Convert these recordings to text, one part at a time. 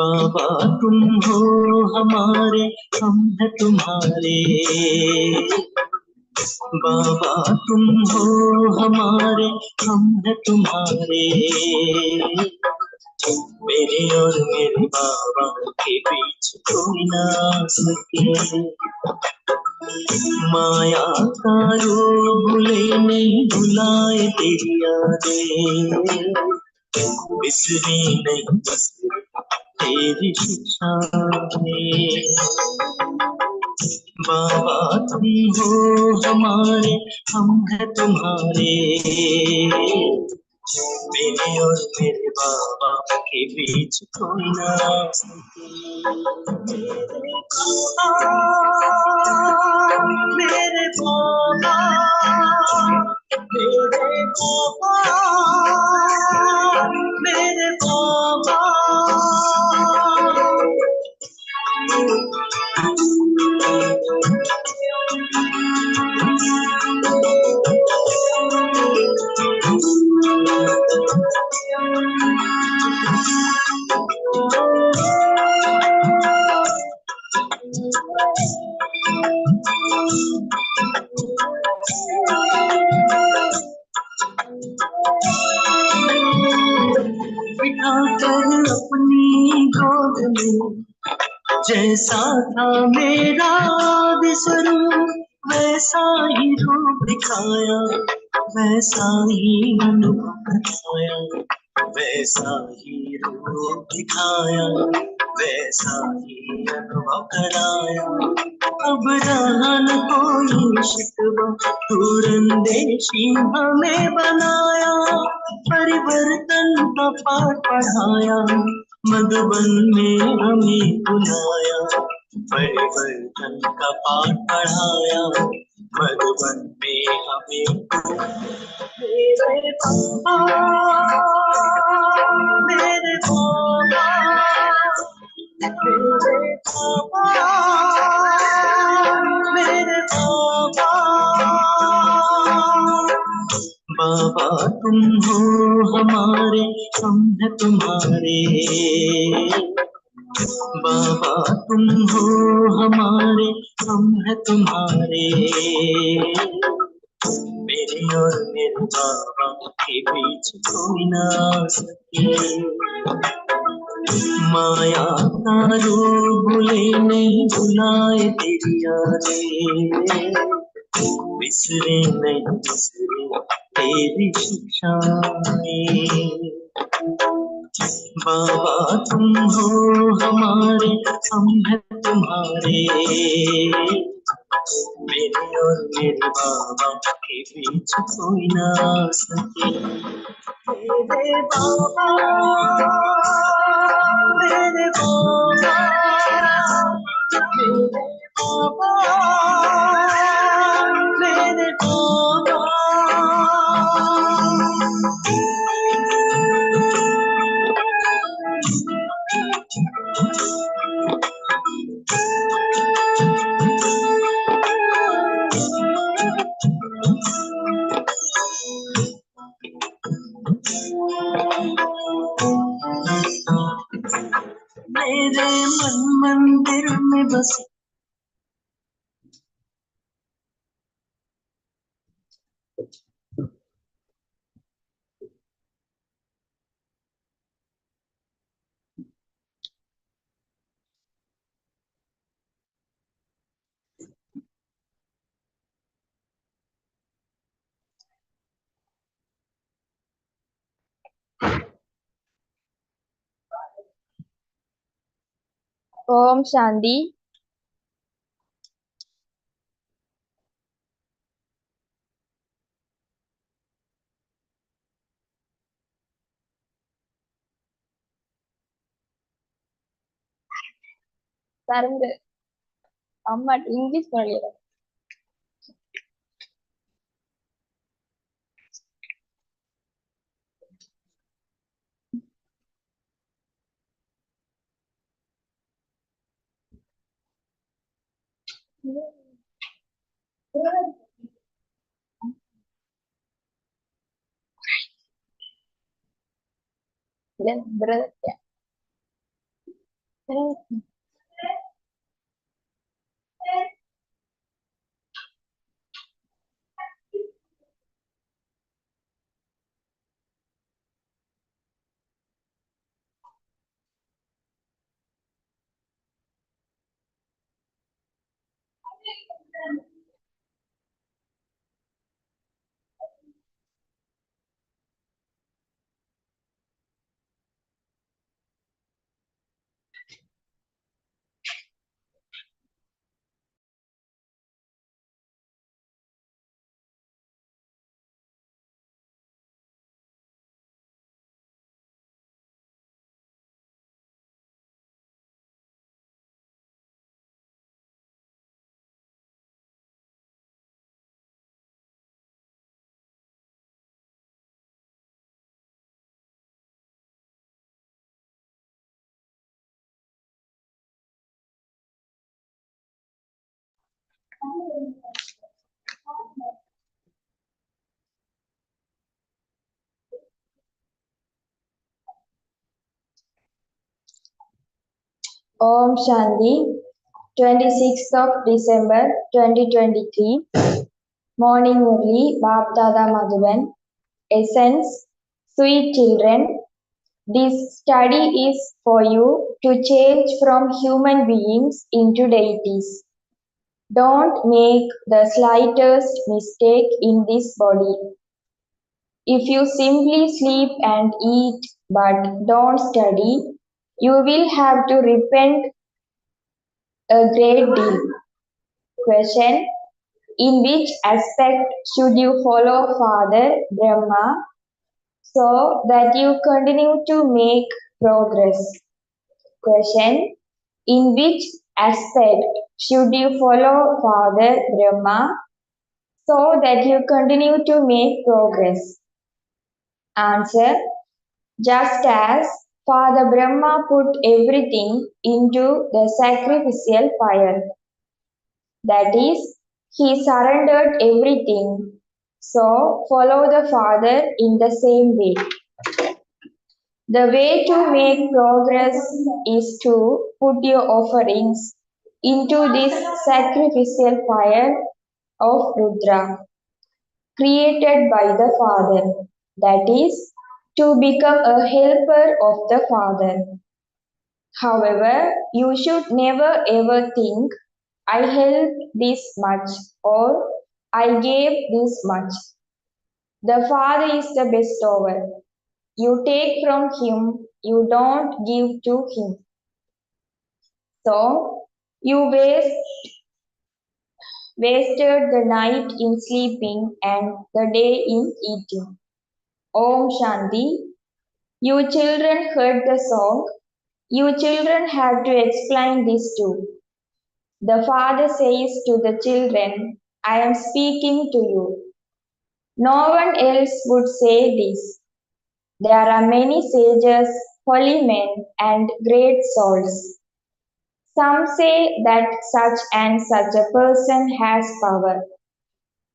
बाबा तुम हो हमारे, हम हैं तुम्हारे। बाबा तुम हो हमारे, हम हैं तुम्हारे। मेरे और मेरे बाबा के बीच कोई ना सके। माया का रूप भूले नहीं, भुलाए तेरी यादें। बिसरे नहीं बिसरे तेरी शिक्षाएं। बाबा तुम हो हमारे, हम हैं तुम्हारे। मेरे और मेरे बाबा के बीच कोई ना सके। मेरे बाबा, मेरे बाबा, मेरे बाबा, मेरे बाबा। बिठाकर अपनी गोद में, जैसा था मेरा विश्वरूप, वैसा ही रूप दिखाया, वैसा ही अनुभव कराया, वैसा ही रूप दिखाया, वैसा ही अनुभव कराया। अब रहा न कोई शिकवा, दूरंदेशी हमें बनाया, परिवर्तन का पाठ पढ़ाया, मधुबन में हमें बुलाया, परिवर्तन का पाठ पढ़ाया, मधुबन में हमें। मेरे बाबा, मेरे बाबा, मेरे बाबा, मेरे बाबा। बाबा तुम हो हमारे, हम हैं तुम्हारे। बाबा तुम हो हमारे, हम हैं तुम्हारे। मेरे और मेरे बाबा के बीच कोई ना सके। माया का रूप भूले नहीं, भुलाए तेरी यादें। बिसरे नहीं बिसरे तेरी शिक्षाएं। बाबा तुम हो हमारे, हम हैं तुम्हारे। मेरे और मेरे बाबा के बीच कोई ना सके। मेरे बाबा, मेरे बाबा, मेरे बाबा, मेरे बाबा। मेरे मन मंदिर में बस ओम शांति। பாருங்க அம்மா இங்கிலீஷ் பண்ணல. Then brother, yeah. Om Shanti, 26th of December 2023, Morning Murli, Baptada Madhuban, Essence, Sweet children, this study is for you to change from human beings into deities. Don't make the slightest mistake in this body. If you simply sleep and eat but don't study, you will have to repent a great deal. Question: in which aspect should you follow Father Brahma so that you continue to make progress? Question: in which aspect should you follow Father Brahma so that you continue to make progress? Answer: just as Father Brahma put everything into the sacrificial fire, that is, he surrendered everything. So follow the Father in the same way. The way to make progress is to put your offerings into this sacrificial fire of Rudra, created by the Father, that is, to become a helper of the Father. However, you should never ever think, I helped this much or I gave this much. The Father is the bestower. You take from Him, you don't give to Him. So, you wasted the night in sleeping and the day in eating. Om Shanti. You children heard the song. You children have to explain this too. The father says to the children, I am speaking to you. No one else would say this. There are many sages, holy men, and great souls. Some say that such and such a person has power.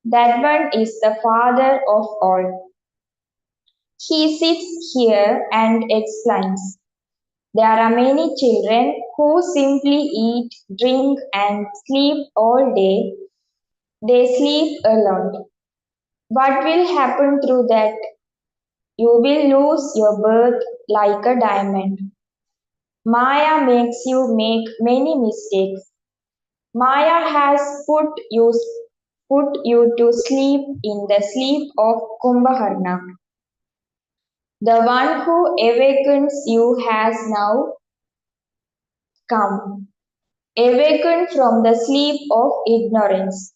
That one is the Father of all. He sits here and explains. There are many children who simply eat, drink, and sleep all day. They sleep a lot. What will happen through that? You will lose your birth like a diamond. Maya makes you make many mistakes. Maya has put you to sleep in the sleep of Kumbhakarna. The one who awakens you has now come. Awaken from the sleep of ignorance.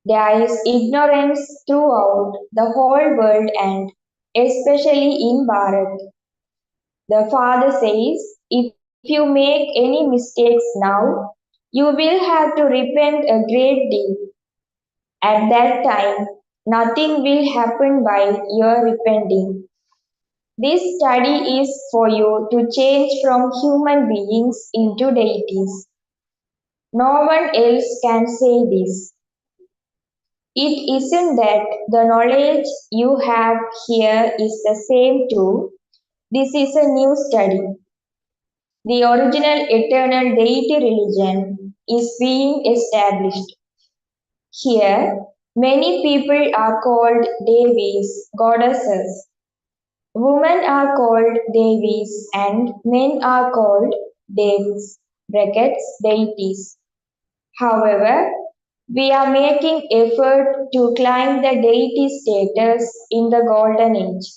There is ignorance throughout the whole world and especially in Bharat. The father says, if you make any mistakes now, you will have to repent a great deal. At that time, nothing will happen while you are repenting. This study is for you to change from human beings into deities. No one else can say this. It isn't that the knowledge you have here is the same too. This is a new study. The original eternal deity religion is being established. Here, many people are called devis, goddesses. Women are called devis and men are called devs, brackets, deities. However, we are making effort to climb the deity status in the golden age.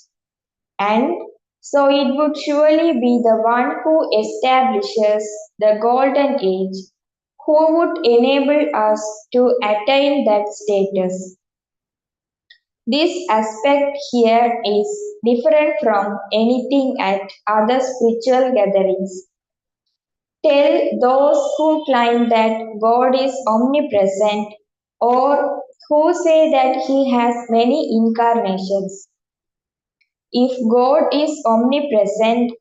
And so it would surely be the one who establishes the golden age who would enable us to attain that status. This aspect here is different from anything at other spiritual gatherings. Tell those who claim that God is omnipresent or who say that he has many incarnations. If God is omnipresent,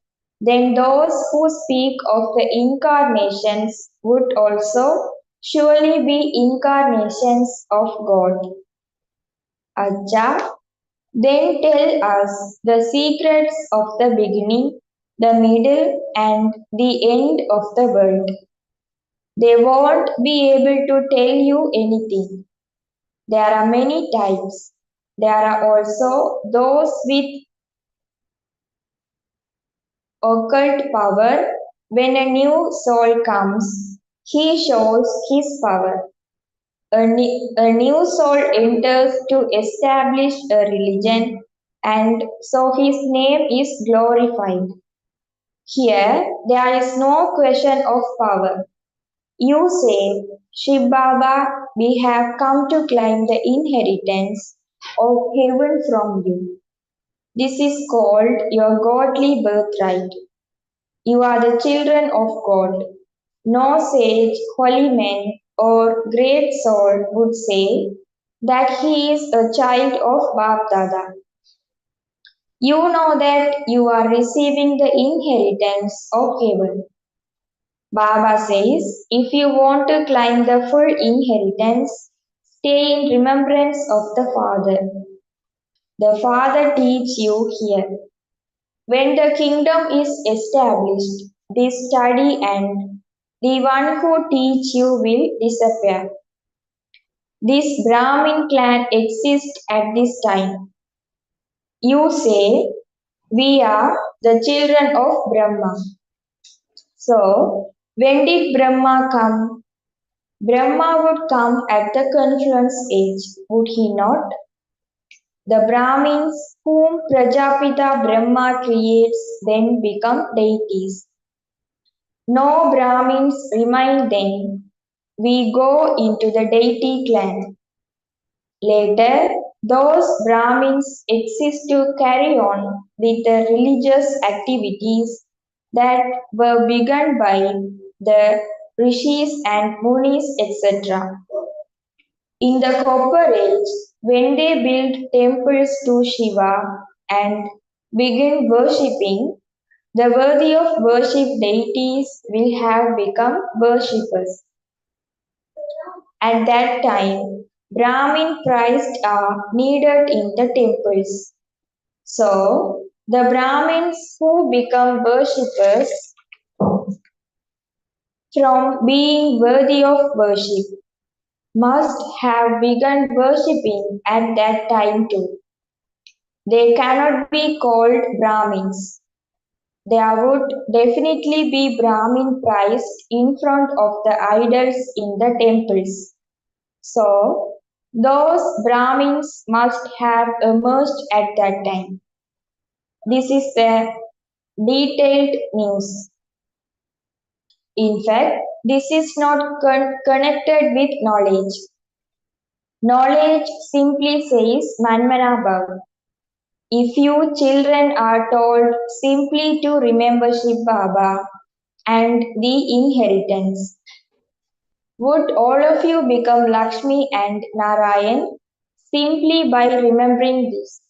then those who speak of the incarnations would also surely be incarnations of God. Acha, then tell us the secrets of the beginning, the middle, and the end of the world. They won't be able to tell you anything. There are many types. There are also those with occult power. When a new soul comes, he shows his power. A new soul enters to establish a religion, and so his name is glorified. Here, there is no question of power. You say, Shiv Baba, we have come to claim the inheritance of heaven from you. This is called your godly birthright. You are the children of God. No sage, holy man, or great soul would say that he is a child of Bap Dada. You know that you are receiving the inheritance of heaven. Baba says, if you want to climb the full inheritance, stay in remembrance of the Father. The Father teach you here. When the kingdom is established, this study and the one who teach you will disappear. This Brahmin clan exists at this time. You say, we are the children of Brahma. So, when did Brahma come? Brahma would come at the confluence age, would he not? The Brahmins whom Prajapita Brahma creates then become deities. No Brahmins remain then. We go into the deity clan. Later, those Brahmins exist to carry on with the religious activities that were begun by the rishis and munis, etc. In the Copper Age, when they built temples to Shiva and began worshipping, the worthy of worship deities will have become worshippers. At that time, Brahmin priests are needed in the temples. So, the Brahmins who become worshippers from being worthy of worship must have begun worshipping at that time too. They cannot be called Brahmins. There would definitely be Brahmin priests in front of the idols in the temples. So, those Brahmins must have emerged at that time. This is the detailed news. In fact, this is not connected with knowledge. Knowledge simply says Manmana Bhav. If you children are told simply to remember Shiv Baba and the inheritance, would all of you become Lakshmi and Narayan simply by remembering this?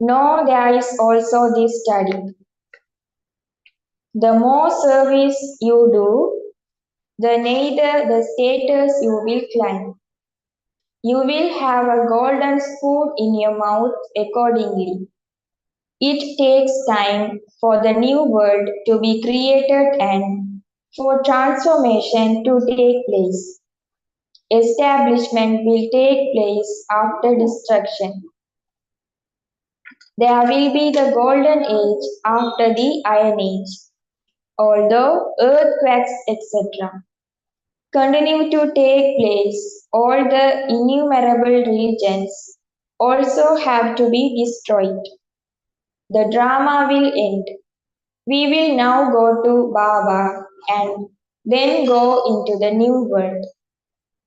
No, there is also this study. The more service you do, the neither the status you will climb. You will have a golden spoon in your mouth accordingly. It takes time for the new world to be created and for transformation to take place. Establishment will take place after destruction. There will be the golden age after the iron age, although earthquakes etc. continue to take place, all the innumerable religions also have to be destroyed. The drama will end. We will now go to Baba and then go into the new world.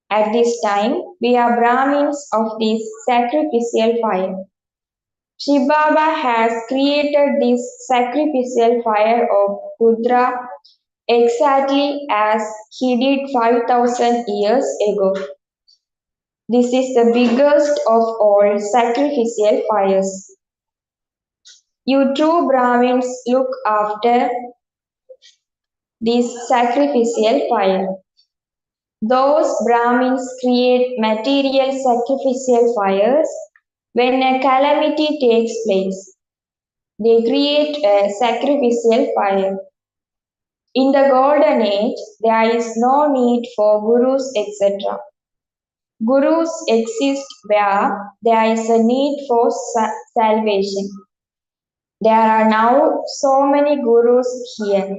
At this time, we are Brahmins of this sacrificial fire. Shiv Baba has created this sacrificial fire of Rudra exactly as he did 5000 years ago. This is the biggest of all sacrificial fires. You true Brahmins look after this sacrificial fire. Those Brahmins create material sacrificial fires when a calamity takes place. They create a sacrificial fire. In the golden age, there is no need for gurus, etc. Gurus exist where there is a need for salvation. There are now so many gurus here.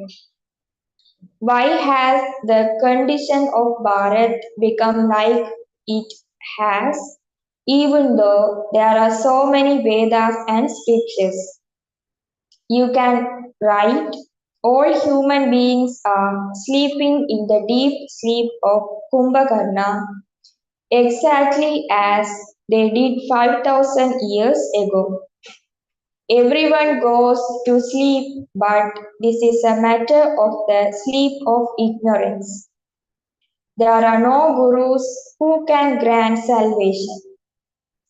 Why has the condition of Bharat become like it has, even though there are so many Vedas and scriptures? You can write, all human beings are sleeping in the deep sleep of Kumbhakarna, exactly as they did 5000 years ago. Everyone goes to sleep, but this is a matter of the sleep of ignorance. There are no gurus who can grant salvation.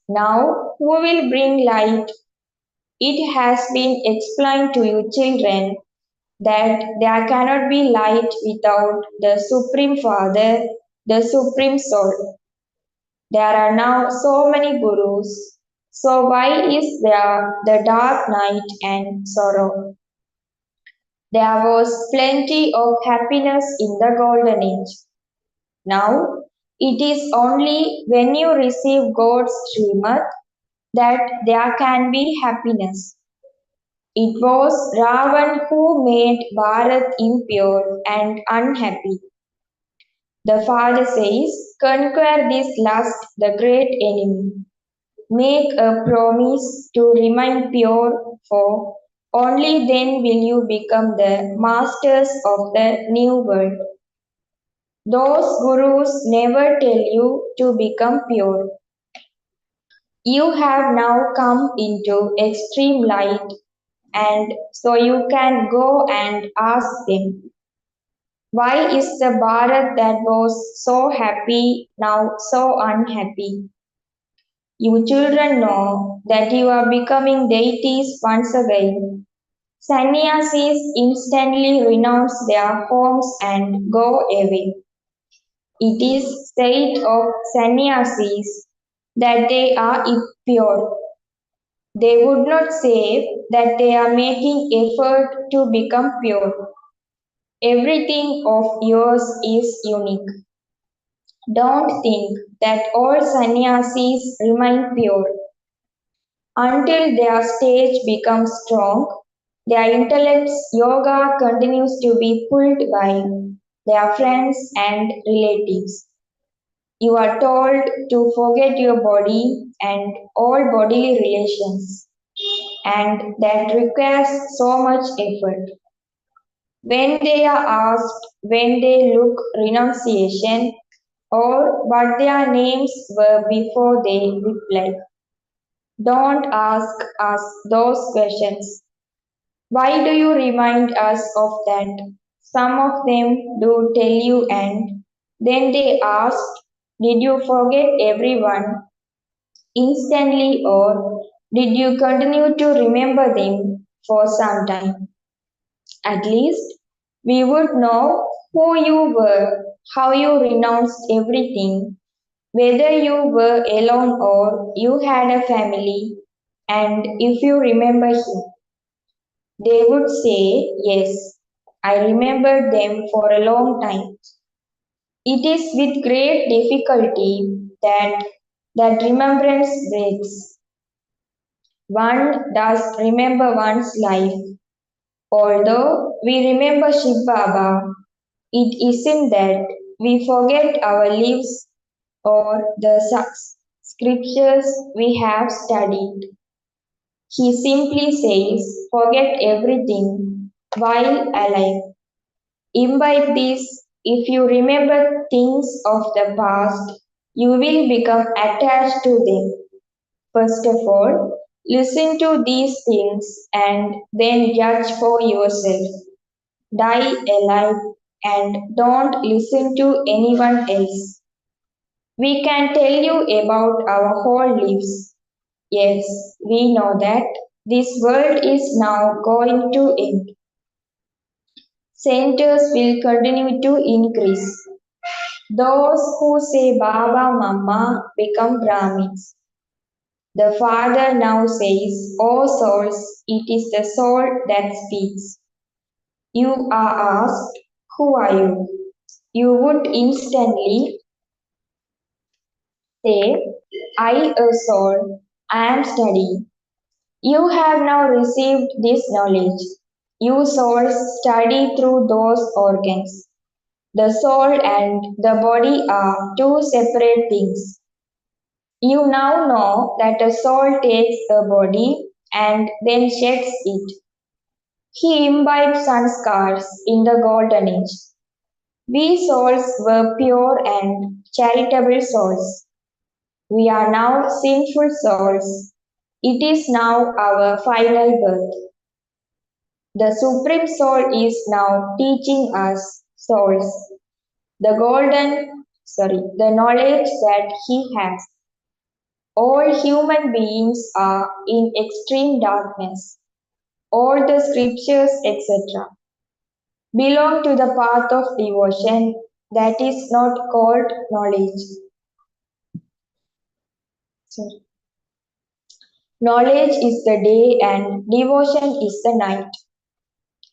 Now, who will bring light? It has been explained to you, children, that there cannot be light without the Supreme Father, the Supreme Soul. There are now so many gurus. So, why is there the dark night and sorrow? There was plenty of happiness in the golden age. Now, it is only when you receive God's Srimad that there can be happiness. It was Ravan who made Bharat impure and unhappy. The father says, conquer this lust, the great enemy. Make a promise to remain pure, for only then will you become the masters of the new world. Those gurus never tell you to become pure. You have now come into extreme light, and so you can go and ask them, why is the Bharat that was so happy now so unhappy? You children know that you are becoming deities once again. Sannyasis instantly renounce their homes and go away. It is said of sannyasis that they are impure. They would not say that they are making effort to become pure. Everything of yours is unique. Don't think that all sannyasis remain pure. Until their stage becomes strong, their intellect's yoga continues to be pulled by their friends and relatives. You are told to forget your body and all bodily relations, and that requires so much effort. When they are asked when they look renunciation or what their names were before they reply, don't ask us those questions. Why do you remind us of that? Some of them do tell you, and then they ask, did you forget everyone instantly, or did you continue to remember them for some time? At least we would know who you were, how you renounced everything, Whether you were alone or you had a family, and if you remember him, they would say, yes, I remembered them for a long time. It is with great difficulty that remembrance breaks. One does remember one's life. Although we remember Shiv Baba, it isn't that we forget our lives or the scriptures we have studied. He simply says, forget everything while alive. Imbibe this. If you remember things of the past, you will become attached to them. First of all, listen to these things and then judge for yourself. Die alive and don't listen to anyone else. We can tell you about our whole lives. Yes, we know that this world is now going to end. Centers will continue to increase. Those who say Baba Mama become Brahmins. The Father now says, O souls, it is the soul that speaks. You are asked, who are you? You would instantly say, I, a soul, I am studying. You have now received this knowledge. You souls study through those organs. The soul and the body are two separate things. You now know that a soul takes a body and then sheds it. He imbibed sanskars in the golden age. We souls were pure and charitable souls. We are now sinful souls. It is now our final birth. The Supreme Soul is now teaching us souls the knowledge that he has. All human beings are in extreme darkness. All the scriptures, etc., belong to the path of devotion that is not called knowledge. Sorry. Knowledge is the day and devotion is the night.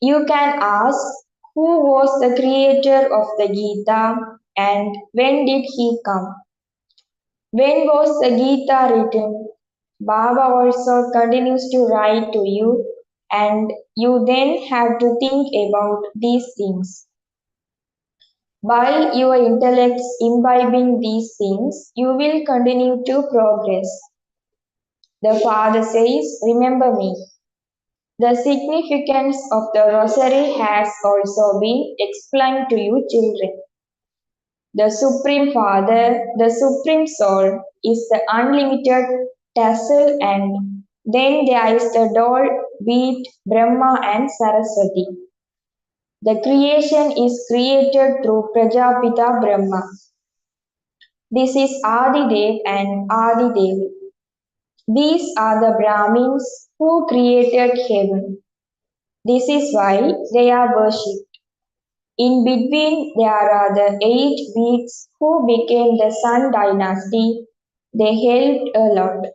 You can ask who was the creator of the Gita and when did he come? When was the Gita written? Baba also continues to write to you, and you then have to think about these things. By your intellects imbibing these things, you will continue to progress. The Father says, remember me. The significance of the Rosary has also been explained to you, children. The Supreme Father, the Supreme Soul, is the unlimited tassel, and then there is the doll, beat, Brahma, and Saraswati. The creation is created through Prajapita Brahma. This is Adidev and Adidev. These are the Brahmins who created heaven. This is why they are worshipped. In between, there are the 8 weeks who became the Sun dynasty. They helped a lot.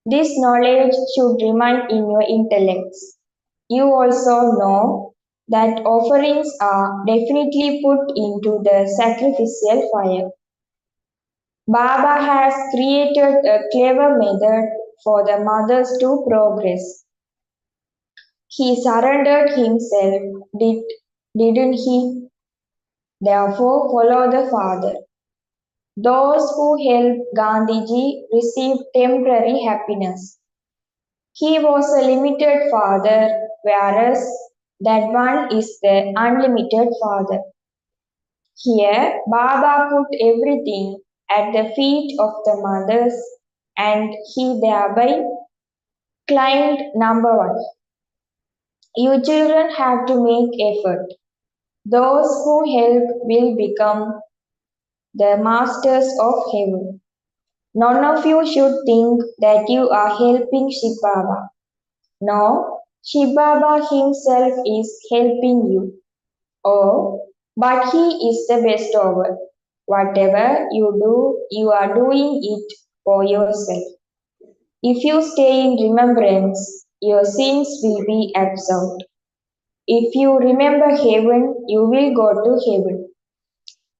This knowledge should remain in your intellects. You also know that offerings are definitely put into the sacrificial fire. Baba has created a clever method for the mothers to progress. He surrendered himself, didn't he? Therefore, follow the Father. Those who helped Gandhiji received temporary happiness. He was a limited father, whereas that one is the unlimited father. Here, Baba put everything at the feet of the mothers, and he thereby climbed number one. You children have to make effort. Those who help will become the masters of heaven. None of you should think that you are helping Shiv Baba. No, Shiv Baba himself is helping you. Oh, but he is the best over. Whatever you do, you are doing it for yourself. If you stay in remembrance, your sins will be absolved. If you remember heaven, you will go to heaven.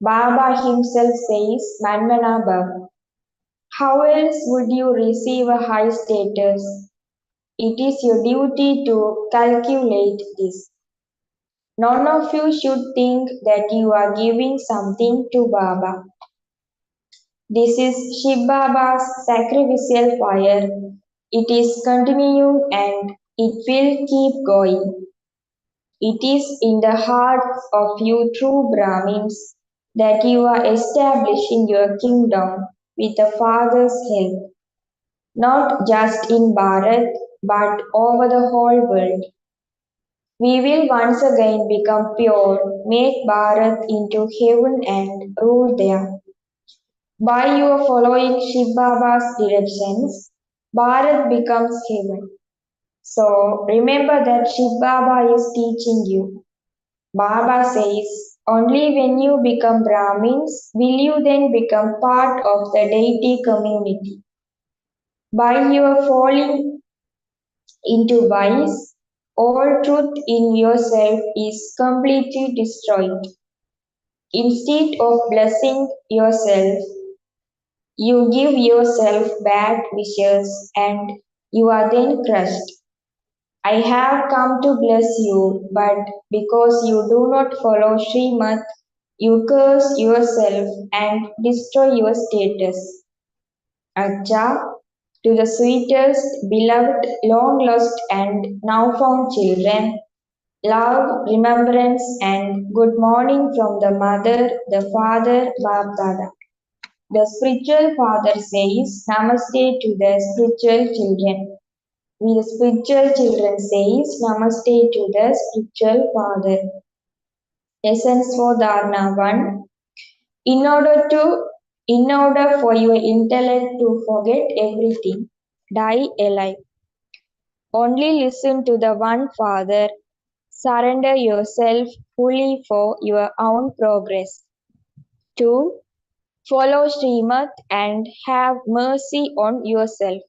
Baba himself says, Manmana Bhav. How else would you receive a high status? It is your duty to calculate this. None of you should think that you are giving something to Baba. This is Shiv Baba's sacrificial fire. It is continuing and it will keep going. It is in the hearts of you true Brahmins that you are establishing your kingdom with the Father's help, not just in Bharat but over the whole world. We will once again become pure, make Bharat into heaven and rule there. By your following Shiv Baba's directions, Bharat becomes heaven. So remember that Shiv Baba is teaching you. Baba says, only when you become Brahmins will you then become part of the deity community. By your falling into vice, all truth in yourself is completely destroyed. Instead of blessing yourself, you give yourself bad wishes and you are then crushed. I have come to bless you, but because you do not follow Srimad, you curse yourself and destroy your status. Acha, to the sweetest, beloved, long lost, and now found children, love, remembrance, and good morning from the mother, the father, Bab Dada. The spiritual father says Namaste to the spiritual children. We the spiritual children says Namaste to the spiritual father. Essence for Dharna 1. In order to in order for your intellect to forget everything, die alive. Only listen to the one Father. Surrender yourself fully for your own progress. 2. Follow Srimad and have mercy on yourself.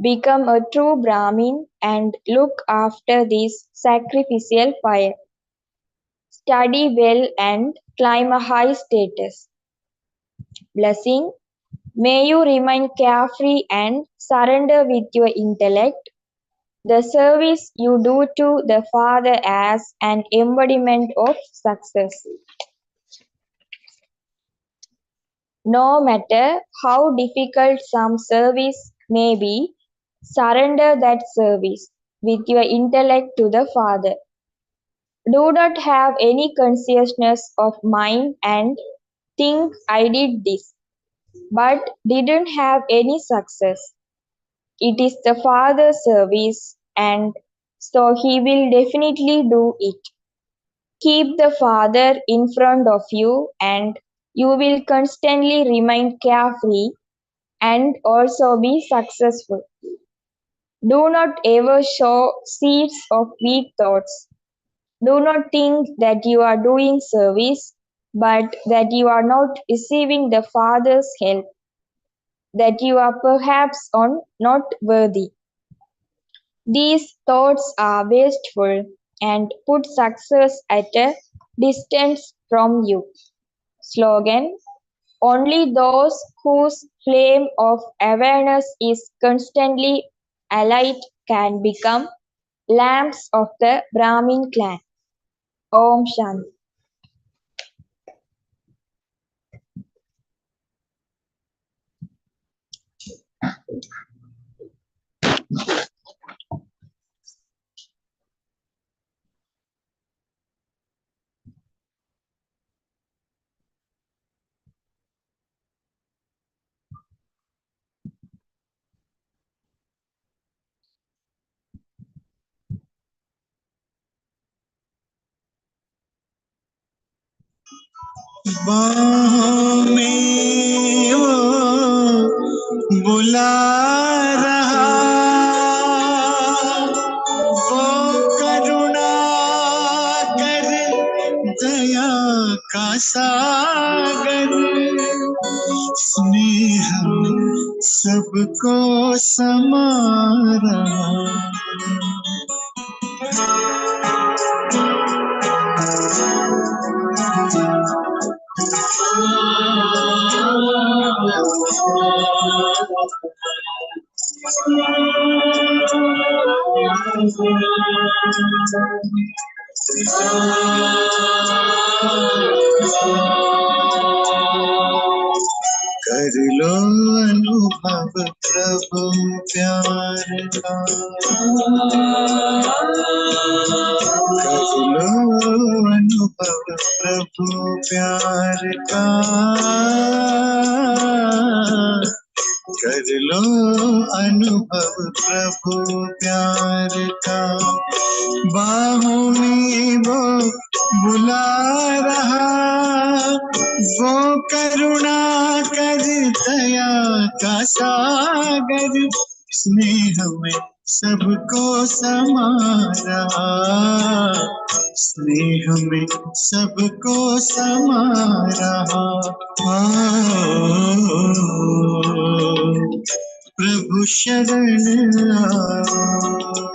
Become a true Brahmin and look after this sacrificial fire. Study well and climb a high status. Blessing. May you remain carefree and surrender with your intellect. The service you do to the Father as an embodiment of success. No matter how difficult some service may be, surrender that service with your intellect to the Father. Do not have any consciousness of mind and think I did this, but didn't have any success. It is the Father's service, and so He will definitely do it. Keep the Father in front of you, and you will constantly remain carefree and also be successful. Do not ever show seeds of weak thoughts. Do not think that you are doing service, but that you are not receiving the Father's help, that you are perhaps not worthy. These thoughts are wasteful and put success at a distance from you. Slogan. Only those whose flame of awareness is constantly alight can become lamps of the Brahmin clan. Om Shanti. बाहों में वो बुला रहा, वो करुणा कर दया का सागर स्नेह में सबको समा रहा। कर लो अनुभव प्रभु प्यार का, कर लो अनुभव प्रभु प्यार का, कर लो अनुभव प्रभु प्यार का। बाहों में वो बुला रहा, वो करुणा कर दया का सागर, स्नेह में सबको समा रहा, स्नेह में सबको समा रहा। प्रभु शरण आओ,